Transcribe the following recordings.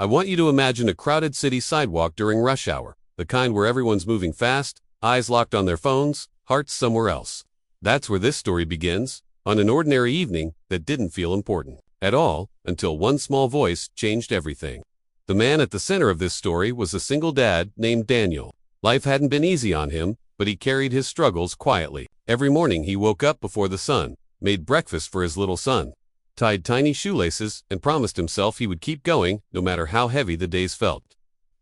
I want you to imagine a crowded city sidewalk during rush hour, the kind where everyone's moving fast, eyes locked on their phones, hearts somewhere else. That's where this story begins, on an ordinary evening that didn't feel important at all, until one small voice changed everything. The man at the center of this story was a single dad named Daniel. Life hadn't been easy on him, but he carried his struggles quietly. Every morning he woke up before the sun, made breakfast for his little son, tied tiny shoelaces, and promised himself he would keep going no matter how heavy the days felt.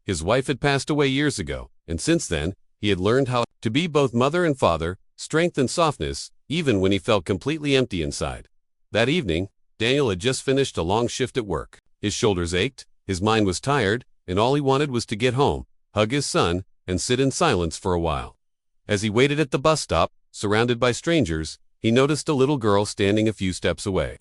His wife had passed away years ago, and since then, he had learned how to be both mother and father, strength and softness, even when he felt completely empty inside. That evening, Daniel had just finished a long shift at work. His shoulders ached, his mind was tired, and all he wanted was to get home, hug his son, and sit in silence for a while. As he waited at the bus stop, surrounded by strangers, he noticed a little girl standing a few steps away.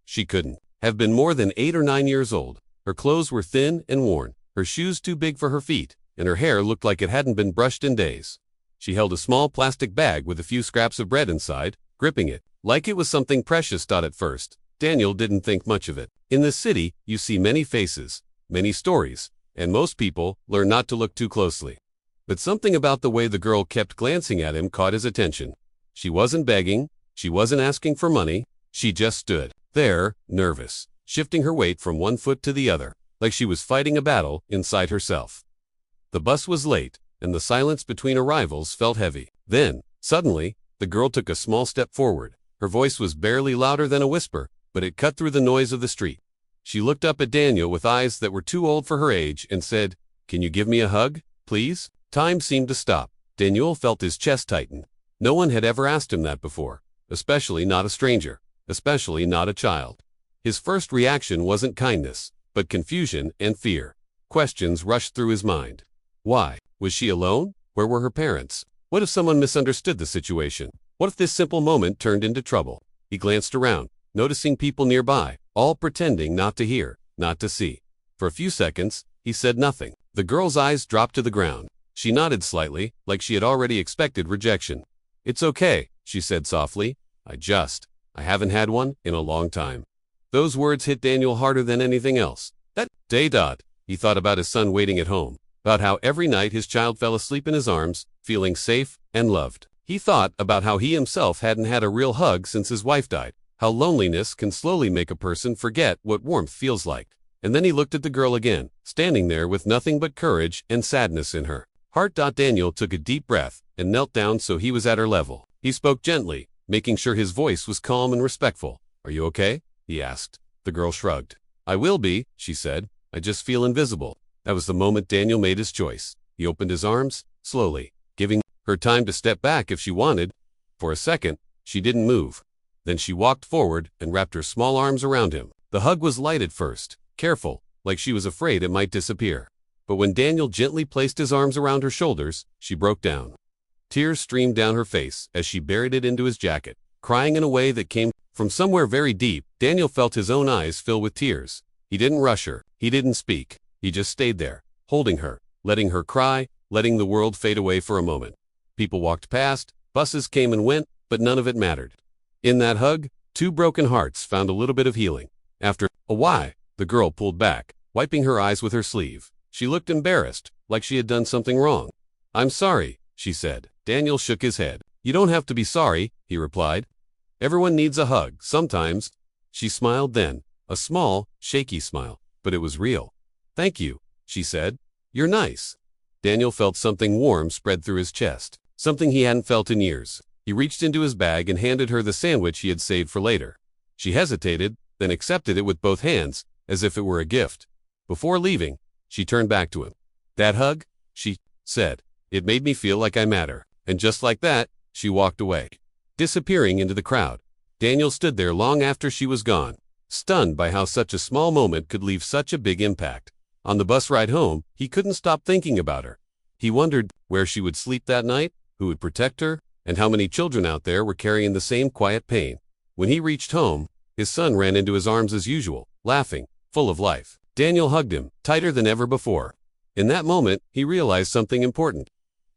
She couldn't have been more than 8 or 9 years old. Her clothes were thin and worn, her shoes too big for her feet, and her hair looked like it hadn't been brushed in days. She held a small plastic bag with a few scraps of bread inside, gripping it like it was something precious. At first, Daniel didn't think much of it. In this city, you see many faces, many stories, and most people learn not to look too closely. But something about the way the girl kept glancing at him caught his attention. She wasn't begging, she wasn't asking for money, she just stood there, nervous, shifting her weight from one foot to the other, like she was fighting a battle inside herself. The bus was late, and the silence between arrivals felt heavy. Then, suddenly, the girl took a small step forward. Her voice was barely louder than a whisper, but it cut through the noise of the street. She looked up at Daniel with eyes that were too old for her age and said, "Can you give me a hug, please?" Time seemed to stop. Daniel felt his chest tighten. No one had ever asked him that before, especially not a stranger, especially not a child. His first reaction wasn't kindness, but confusion and fear. Questions rushed through his mind. Why? Was she alone? Where were her parents? What if someone misunderstood the situation? What if this simple moment turned into trouble? He glanced around, noticing people nearby, all pretending not to hear, not to see. For a few seconds, he said nothing. The girl's eyes dropped to the ground. She nodded slightly, like she had already expected rejection. "It's okay," she said softly. I haven't had one in a long time." Those words hit Daniel harder than anything else. That day, he thought about his son waiting at home, about how every night his child fell asleep in his arms, feeling safe and loved. He thought about how he himself hadn't had a real hug since his wife died, how loneliness can slowly make a person forget what warmth feels like. And then he looked at the girl again, standing there with nothing but courage and sadness in her heart. Daniel took a deep breath and knelt down so he was at her level. He spoke gently, making sure his voice was calm and respectful. "Are you okay?" he asked. The girl shrugged. "I will be," she said. "I just feel invisible." That was the moment Daniel made his choice. He opened his arms, slowly, giving her time to step back if she wanted. For a second, she didn't move. Then she walked forward and wrapped her small arms around him. The hug was light at first, careful, like she was afraid it might disappear. But when Daniel gently placed his arms around her shoulders, she broke down. Tears streamed down her face as she buried it into his jacket, crying in a way that came from somewhere very deep. Daniel felt his own eyes fill with tears. He didn't rush her. He didn't speak. He just stayed there, holding her, letting her cry, letting the world fade away for a moment. People walked past, buses came and went, but none of it mattered. In that hug, two broken hearts found a little bit of healing. After a while, the girl pulled back, wiping her eyes with her sleeve. She looked embarrassed, like she had done something wrong. "I'm sorry," she said. Daniel shook his head. "You don't have to be sorry," he replied. "Everyone needs a hug, sometimes." She smiled then, a small, shaky smile, but it was real. "Thank you," she said. "You're nice." Daniel felt something warm spread through his chest, something he hadn't felt in years. He reached into his bag and handed her the sandwich he had saved for later. She hesitated, then accepted it with both hands, as if it were a gift. Before leaving, she turned back to him. "That hug," she said, "it made me feel like I matter." And just like that, she walked away, disappearing into the crowd. Daniel stood there long after she was gone, stunned by how such a small moment could leave such a big impact. On the bus ride home, he couldn't stop thinking about her. He wondered where she would sleep that night, who would protect her, and how many children out there were carrying the same quiet pain. When he reached home, his son ran into his arms as usual, laughing, full of life. Daniel hugged him, tighter than ever before. In that moment, he realized something important.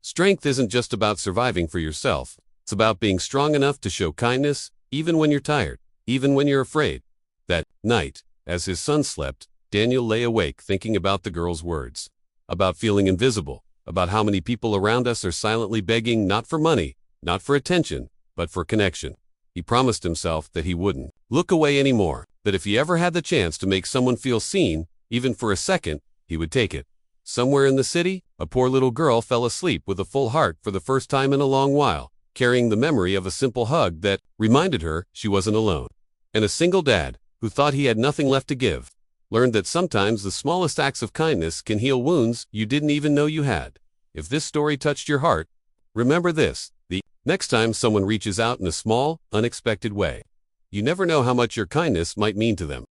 Strength isn't just about surviving for yourself. It's about being strong enough to show kindness, even when you're tired, even when you're afraid. That night, as his son slept, Daniel lay awake thinking about the girl's words, about feeling invisible, about how many people around us are silently begging not for money, not for attention, but for connection. He promised himself that he wouldn't look away anymore, that if he ever had the chance to make someone feel seen, even for a second, he would take it. Somewhere in the city, a poor little girl fell asleep with a full heart for the first time in a long while, carrying the memory of a simple hug that reminded her she wasn't alone. And a single dad, who thought he had nothing left to give, learned that sometimes the smallest acts of kindness can heal wounds you didn't even know you had. If this story touched your heart, remember this: the next time someone reaches out in a small, unexpected way, you never know how much your kindness might mean to them.